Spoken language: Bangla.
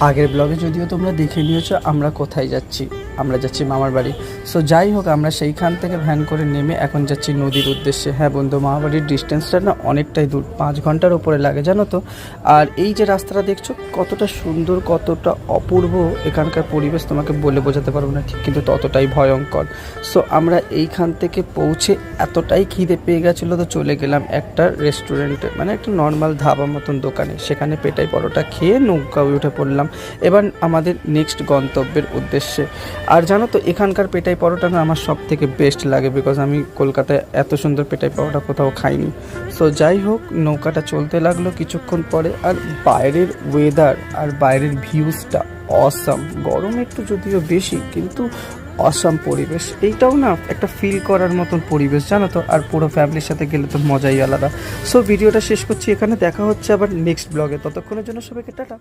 আগের ব্লগে যদিও তোমরা দেখে নিয়েছো আমরা কোথায় যাচ্ছি, আমরা যাচ্ছি মামার বাড়ি। সো যাই হোক, আমরা সেইখান থেকে ভ্যান করে নেমে এখন যাচ্ছি নদীর উদ্দেশ্যে। হ্যাঁ বন্ধু, মামার বাড়ির ডিস্টেন্সটা না অনেকটাই দূর, 5 ঘন্টার ওপরে লাগে জানো তো। আর এই যে রাস্তাটা দেখছো কতটা সুন্দর, কতটা অপূর্ব, এখানকার পরিবেশ তোমাকে বলে বোঝাতে পারবো না ঠিক, কিন্তু ততটাই ভয়ঙ্কর। সো আমরা এইখান থেকে পৌঁছে এতটাই খিদে পেয়ে গেছিলো, তো চলে গেলাম একটা রেস্টুরেন্টে, মানে একটা নর্মাল ধাবা মতন দোকানে। সেখানে পেটাই পরোটা খেয়ে নৌকায় উঠে পড়লাম এবার আমাদের নেক্সট গন্তব্যের উদ্দেশ্যে। আর জানো তো এখানকার পেটাই পরোটা না আমার সব থেকে বেস্ট লাগে, বিকজ আমি কলকাতায় এত সুন্দর পেটাই পরোটা কোথাও খাইনি। সো যাই হোক, নৌকাটা চলতে লাগলো কিছুক্ষণ পরে, আর বাইরের ওয়েদার আর বাইরের ভিউজটা অসাম। গরম একটু যদিও বেশি, কিন্তু অসাম পরিবেশ। এইটাও না একটা ফিল করার মতন পরিবেশ জানো তো, আর পুরো ফ্যামিলির সাথে গেলে তো মজাই আলাদা। সো ভিডিওটা শেষ করছি এখানে, দেখা হচ্ছে আবার নেক্সট ব্লগে। ততক্ষণের জন্য সবাইকে টাটা।